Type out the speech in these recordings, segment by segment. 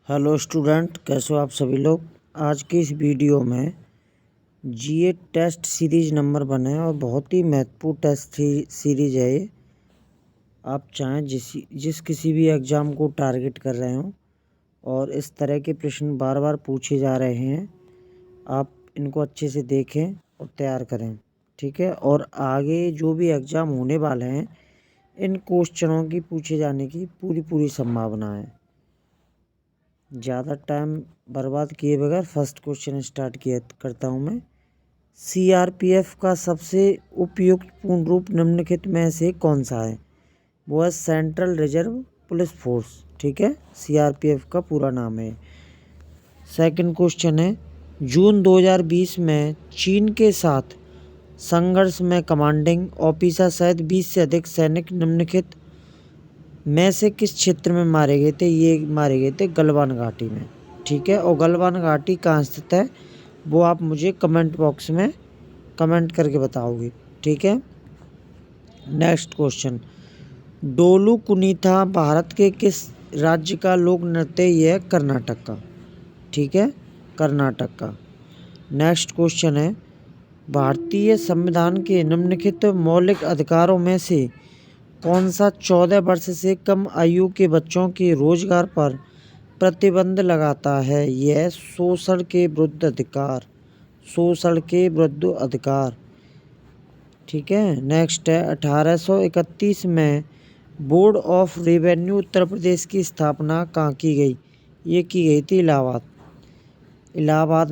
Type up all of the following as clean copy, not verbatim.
Hello student, कैसे हो आप सभी लोग। आज की इस वीडियो में जीए टेस्ट सीरीज नंबर 1 है और बहुत ही महत्वपूर्ण टेस्ट सीरीज है ये। आप चाहें जिस किसी भी एग्ज़ाम को टारगेट कर रहे हो और इस तरह के प्रश्न बार बार पूछे जा रहे हैं, आप इनको अच्छे से देखें और तैयार करें, ठीक है। और आगे जो भी एग्ज़ाम होने वाले हैं, इन क्वेश्चनों की पूछे जाने की पूरी संभावना है। ज़्यादा टाइम बर्बाद किए बगैर फर्स्ट क्वेश्चन स्टार्ट किया करता हूँ मैं। सीआरपीएफ का सबसे उपयुक्त पूर्ण रूप निम्नलिखित में से कौन सा है? वो है सेंट्रल रिजर्व पुलिस फोर्स, ठीक है। सीआरपीएफ का पूरा नाम है। सेकंड क्वेश्चन है, जून 2020 में चीन के साथ संघर्ष में कमांडिंग ऑफिसर सहित 20 से अधिक सैनिक निम्नलिखित में से किस क्षेत्र में मारे गए थे? ये मारे गए थे गलवान घाटी में, ठीक है। और गलवान घाटी कहाँ स्थित है वो आप मुझे कमेंट बॉक्स में कमेंट करके बताओगे, ठीक है। नेक्स्ट क्वेश्चन, डोलू कुनीथा भारत के किस राज्य का लोक नृत्य? यह कर्नाटक का, ठीक है, कर्नाटक का। नेक्स्ट क्वेश्चन है, भारतीय संविधान के निम्नलिखित मौलिक अधिकारों में से कौन सा 14 वर्ष से कम आयु के बच्चों के रोजगार पर प्रतिबंध लगाता है? यह शोषण के विरुद्ध अधिकार, शोषण के विरुद्ध अधिकार, ठीक है। नेक्स्ट है, 1831 में board of revenue Uttar Pradesh की स्थापना कहाँ की गई? ये की गई थी इलाहाबाद। इलाहाबाद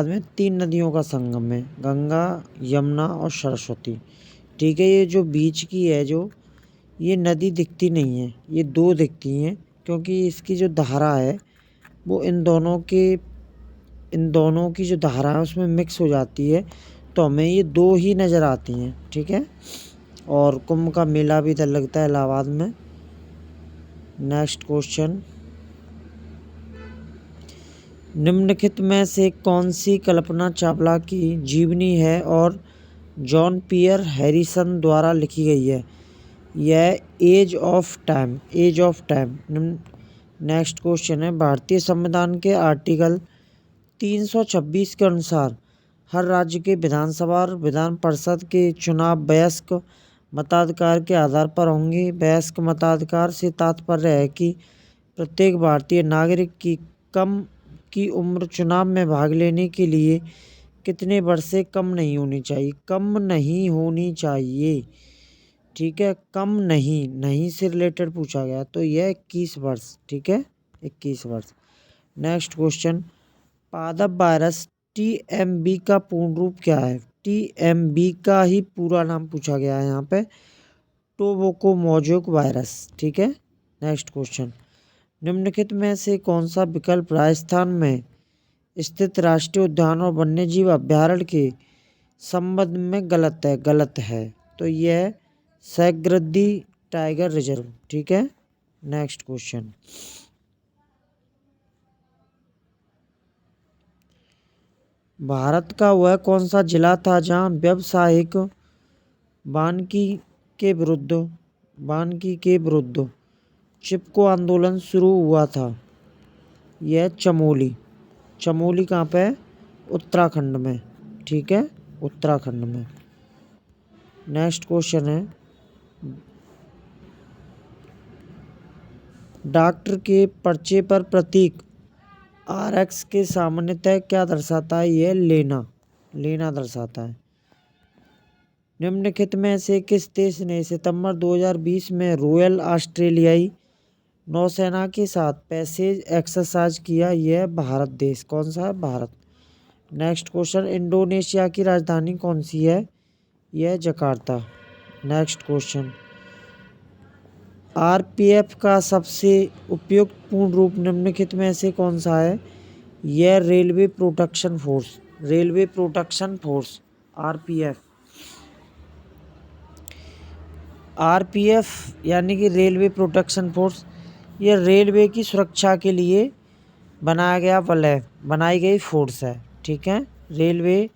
में 3 नदियों का संगम है, गंगा, यमुना और सरस्वती, ठीक है। ये जो बीच की है, जो ये नदी दिखती नहीं है, ये 2 दिखती हैं, क्योंकि इसकी जो धारा है वो इन दोनों की जो धारा है उसमें मिक्स हो जाती है, तो हमें ये 2 ही नज़र आती हैं, ठीक है। और कुंभ का मेला भी इधर लगता है इलाहाबाद में। नेक्स्ट क्वेश्चन, निम्नलिखित में से कौन सी कल्पना चावला की जीवनी है और जॉन पियर हैरिसन द्वारा लिखी गई है? यह age of time. Next question है, भारतीय संविधान के आर्टिकल 326 के अनुसार हर राज्य के विधानसभा और विधान परिषद के चुनाव वयस्क मताधिकार के आधार पर होंगे। वयस्क मताधिकार से तात्पर्य है कि प्रत्येक भारतीय नागरिक की कम की उम्र चुनाव में भाग लेने के लिए कितने वर्ष से कम नहीं होनी चाहिए, ठीक है। कम नहीं से रिलेटेड पूछा गया, तो यह 21 वर्ष, ठीक है, 21 वर्ष। नेक्स्ट क्वेश्चन, पादप वायरस टीएमबी का पूर्ण रूप क्या है? टीएमबी का ही पूरा नाम पूछा गया है यहाँ पे, टोबैको वायरस, ठीक है। नेक्स्ट क्वेश्चन, निम्नलिखित में से कौन सा विकल्प राजस्थान में स्थित राष्ट्रीय उद्यान और वन्यजीव अभ्यारण्य के संबंध में गलत है? तो यह सैग्रदी टाइगर रिजर्व, ठीक है। नेक्स्ट क्वेश्चन, भारत का वह कौन सा जिला था जहां व्यावसायिक वानिकी के विरुद्ध चिपको आंदोलन शुरू हुआ था? यह चमोली कहाँ पे है? उत्तराखंड में, ठीक है, उत्तराखंड में। नेक्स्ट क्वेश्चन है, डॉक्टर के पर्चे पर प्रतीक RX के सामान्यतः क्या दर्शाता है? यह लेना दर्शाता है। निम्नलिखित में से किस देश ने सितंबर 2020 में रॉयल ऑस्ट्रेलियाई नौसेना के साथ पैसेज एक्सरसाइज किया? यह भारत देश, कौन सा है? भारत। नेक्स्ट क्वेश्चन, इंडोनेशिया की राजधानी कौन सी है? यह जकार्ता। नेक्स्ट क्वेश्चन, आरपीएफ का सबसे उपयुक्त पूर्ण रूप निम्नलिखित में से कौन सा है? यह रेलवे प्रोटेक्शन फोर्स, आरपीएफ यानी कि रेलवे प्रोटेक्शन फोर्स, ये रेलवे की सुरक्षा के लिए बनाई गई फोर्स है, ठीक है। रेलवे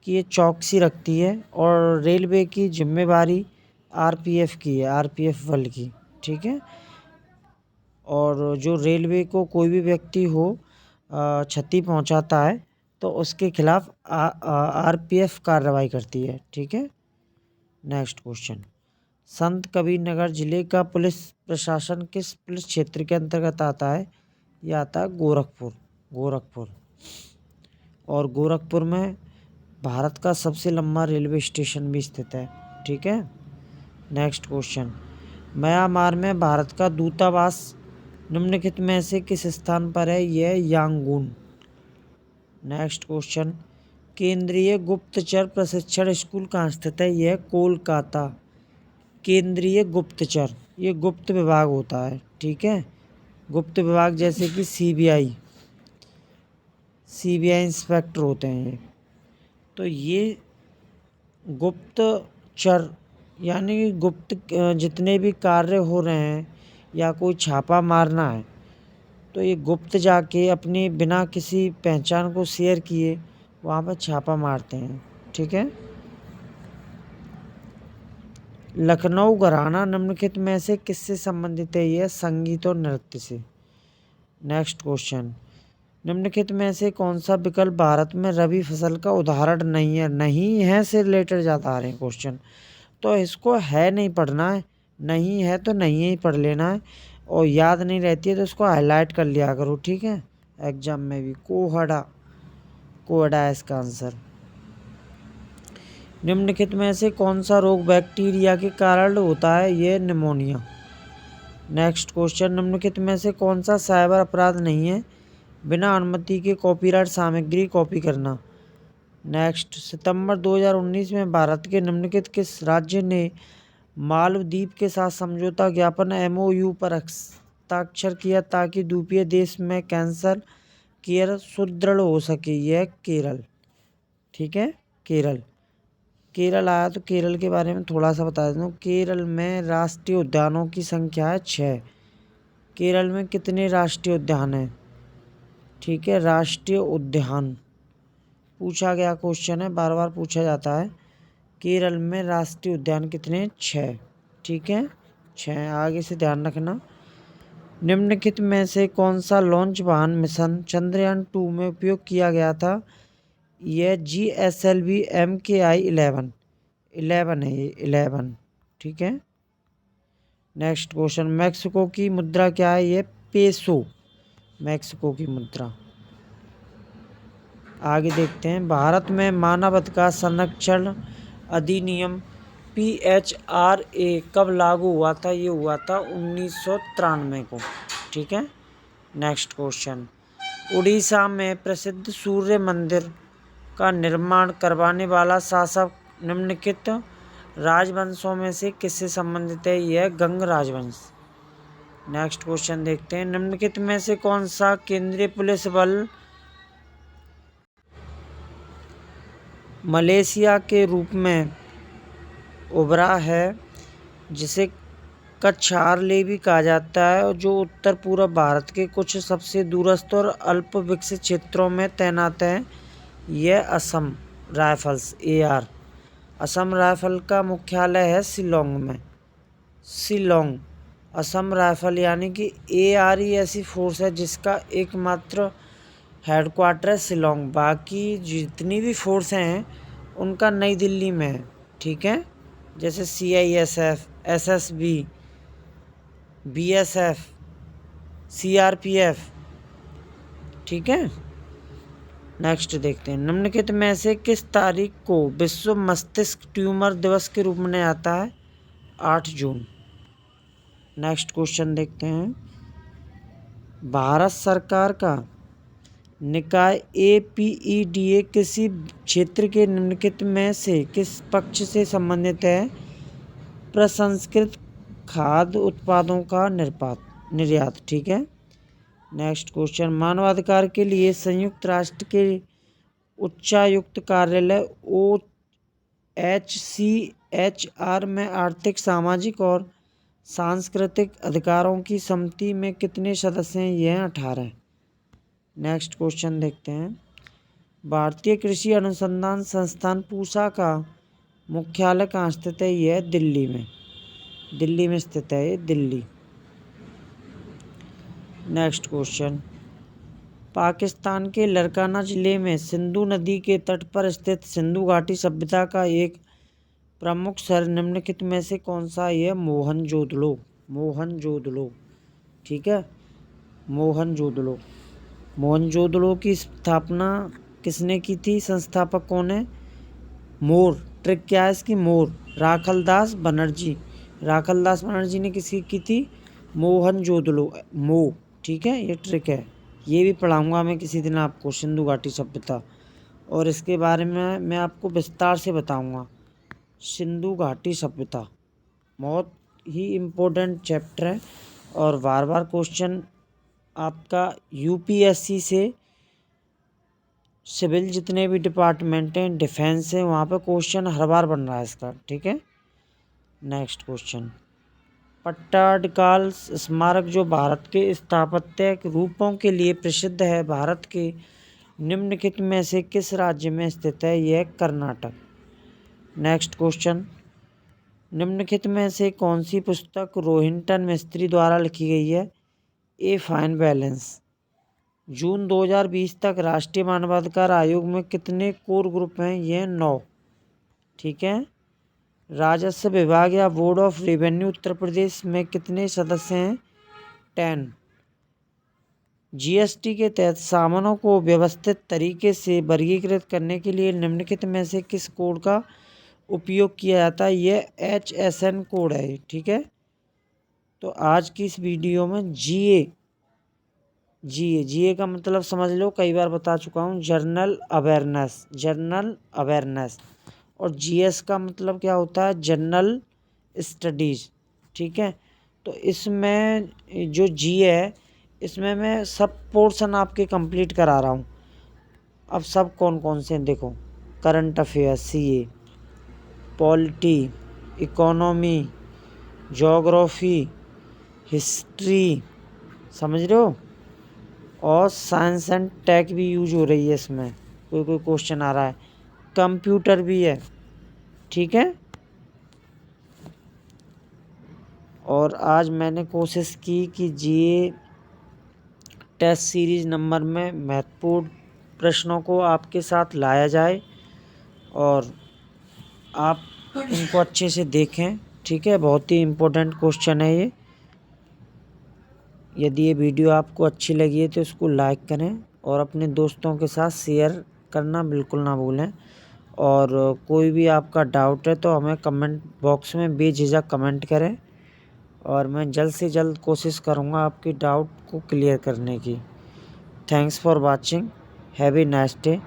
की ये चौकसी रखती है और रेलवे की जिम्मेवारी आरपीएफ की है, आरपीएफ बल की, ठीक है। और जो रेलवे को कोई भी व्यक्ति हो क्षति पहुंचाता है तो उसके खिलाफ आरपीएफ कार्रवाई करती है। ठीक है। नेक्स्ट क्वेश्चन, संत कबीर नगर जिले का पुलिस प्रशासन किस पुलिस क्षेत्र के अंतर्गत आता है? यह आता है गोरखपुर। और गोरखपुर में भारत का सबसे लंबा रेलवे स्टेशन भी स्थित है। ठीक है। नेक्स्ट क्वेश्चन, म्यांमार में भारत का दूतावास निम्नलिखित में से किस स्थान पर है? यह यांगून। नेक्स्ट क्वेश्चन, केंद्रीय गुप्तचर प्रशिक्षण स्कूल कहाँ स्थित है? यह कोलकाता। केंद्रीय गुप्तचर, ये गुप्त विभाग होता है। ठीक है। गुप्त विभाग जैसे कि सीबीआई इंस्पेक्टर होते हैं ये। तो ये गुप्तचर यानी कि गुप्त जितने भी कार्य हो रहे हैं या कोई छापा मारना है तो ये गुप्त जाके अपनी बिना किसी पहचान को शेयर किए वहाँ पर छापा मारते हैं। ठीक है। लखनऊ घराना निम्नलिखित में से किससे संबंधित है? यह संगीत और नृत्य से। नेक्स्ट क्वेश्चन, निम्नलिखित में से कौन सा विकल्प भारत में रबी फसल का उदाहरण नहीं है? नहीं है से रिलेटेड ज़्यादा आ रहे हैं क्वेश्चन, तो इसको है नहीं पढ़ना है। नहीं है तो नहीं ही पढ़ लेना है, और याद नहीं रहती है तो उसको हाईलाइट कर लिया करो। ठीक है। एग्जाम में भी कोहड़ा है इसका आंसर। निम्नलिखित में से कौन सा रोग बैक्टीरिया के कारण होता है? यह निमोनिया। नेक्स्ट क्वेश्चन, निम्नलिखित में से कौन सा साइबर अपराध नहीं है? बिना अनुमति के कॉपीराइट सामग्री कॉपी करना। नेक्स्ट, सितंबर 2019 में भारत के निम्नलिखित किस राज्य ने मालदीव के साथ समझौता ज्ञापन MOU पर हस्ताक्षर किया ताकि द्वीपीय देश में कैंसर केयर सुदृढ़ हो सके? यह केरल। ठीक है। केरल आया तो केरल के बारे में थोड़ा सा बता देता हूँ। केरल में राष्ट्रीय उद्यानों की संख्या है 6। केरल में कितने राष्ट्रीय उद्यान हैं? ठीक है, राष्ट्रीय उद्यान पूछा गया क्वेश्चन है, बार बार पूछा जाता है। केरल में राष्ट्रीय उद्यान कितने? 6। ठीक है, 6। आगे से ध्यान रखना। निम्नलिखित में से कौन सा लॉन्च वाहन मिशन चंद्रयान 2 में उपयोग किया गया था? यह GSLV MKI 11 है, ये 11। ठीक है। नेक्स्ट क्वेश्चन, मैक्सिको की मुद्रा क्या है? ये पेसो, मैक्सिको की मुद्रा। आगे देखते हैं, भारत में मानव अधिकार संरक्षण अधिनियम PHRA कब लागू हुआ था? ये हुआ था 1993 को। ठीक है। नेक्स्ट क्वेश्चन, उड़ीसा में प्रसिद्ध सूर्य मंदिर का निर्माण करवाने वाला शासक निम्नलिखित राजवंशों में से किससे संबंधित है? यह गंग राजवंश। नेक्स्ट क्वेश्चन देखते हैं, निम्नलिखित में से कौन सा केंद्रीय पुलिस बल मलेशिया के रूप में उभरा है, जिसे कछारले भी कहा जाता है, और जो उत्तर पूर्व भारत के कुछ सबसे दूरस्थ और अल्प विकसित क्षेत्रों में तैनात है? यह Assam rifles AR। Assam rifle का मुख्यालय है शिलोंग में। शिलोंग असम राइफल यानी कि AR ही ऐसी फोर्स है जिसका एकमात्र हेडक्वार्टर है शिलोंग। बाकी जितनी भी फोर्स हैं उनका नई दिल्ली में है। ठीक है। जैसे CISF, SSB, BSF, CRPF। ठीक है। नेक्स्ट देखते हैं, निम्नलिखित में से किस तारीख को विश्व मस्तिष्क ट्यूमर दिवस के रूप में मनाया जाता है? 8 जून। नेक्स्ट क्वेश्चन देखते हैं, भारत सरकार का निकाय APEDA किसी क्षेत्र के निम्नलिखित में से किस पक्ष से संबंधित है? प्रसंस्कृत खाद्य उत्पादों का निर्यात। ठीक है। नेक्स्ट क्वेश्चन, मानवाधिकार के लिए संयुक्त राष्ट्र के उच्चायुक्त कार्यालय OHCHR में आर्थिक, सामाजिक और सांस्कृतिक अधिकारों की समिति में कितने सदस्य हैं? यह 18। नेक्स्ट क्वेश्चन देखते हैं, भारतीय कृषि अनुसंधान संस्थान पूसा का मुख्यालय कहाँ स्थित है? यह दिल्ली में स्थित है, ये दिल्ली। नेक्स्ट क्वेश्चन, पाकिस्तान के लरकाना जिले में सिंधु नदी के तट पर स्थित सिंधु घाटी सभ्यता का एक प्रमुख शहर निम्नलिखित में से कौन सा है? यह मोहनजोदड़ो। मोहनजोदड़ो, ठीक है, मोहनजोदड़ो। मोहनजोदड़ो की स्थापना किसने की थी? संस्थापक कौन है? मोर। ट्रिक क्या है इसकी? मोर। राखलदास बनर्जी। राखलदास बनर्जी ने किसकी की थी? मोहनजोदड़ो, मो, ठीक है, ये ट्रिक है। ये भी पढ़ाऊंगा मैं किसी दिन आपको, सिंधु घाटी सभ्यता, और इसके बारे में मैं आपको विस्तार से बताऊंगा। सिंधु घाटी सभ्यता बहुत ही इम्पोर्टेंट चैप्टर है और बार बार क्वेश्चन आपका यूपीएससी से, सिविल जितने भी डिपार्टमेंट हैं, डिफेंस है, वहाँ पे क्वेश्चन हर बार बन रहा है इसका, ठीक है। नेक्स्ट क्वेश्चन, पट्टाडकाल स्मारक जो भारत के स्थापत्य रूपों के लिए प्रसिद्ध है, भारत के निम्नलिखित में से किस राज्य में स्थित है? यह कर्नाटक। नेक्स्ट क्वेश्चन, निम्नलिखित में से कौन सी पुस्तक रोहिंटन मिस्त्री द्वारा लिखी गई है? A fine balance. जून 2020 तक राष्ट्रीय मानवाधिकार आयोग में कितने कोर ग्रुप हैं? ये 9, ठीक है। राजस्व विभाग या board of revenue Uttar Pradesh में कितने सदस्य हैं? 10। जीएसटी के तहत सामानों को व्यवस्थित तरीके से वर्गीकृत करने के लिए निम्नलिखित में से किस कोड का उपयोग किया जाता है? यह HSN कोड है, ठीक है। तो आज की इस वीडियो में जीए का मतलब समझ लो, कई बार बता चुका हूँ, जनरल अवेयरनेस। और जीएस का मतलब क्या होता है? जनरल स्टडीज, ठीक है। तो इसमें जो जीए है, इसमें मैं सब पोर्शन आपके कंप्लीट करा रहा हूँ। अब सब कौन कौन से देखो, current affairs CA, polity, economy, geography, history, समझ रहे हो, और साइंस एंड टेक भी यूज हो रही है इसमें, कोई क्वेश्चन आ रहा है, कंप्यूटर भी है, ठीक है। और आज मैंने कोशिश की कि जीए टेस्ट सीरीज नंबर में महत्वपूर्ण प्रश्नों को आपके साथ लाया जाए और आप इनको अच्छे से देखें, ठीक है। बहुत ही इम्पोर्टेंट क्वेश्चन है ये। यदि ये वीडियो आपको अच्छी लगी है तो इसको लाइक करें और अपने दोस्तों के साथ शेयर करना बिल्कुल ना भूलें। और कोई भी आपका डाउट है तो हमें कमेंट बॉक्स में बेझिझक कमेंट करें और मैं जल्द से जल्द कोशिश करूँगा आपकी डाउट को क्लियर करने की। Thanks for watching, have a nice day.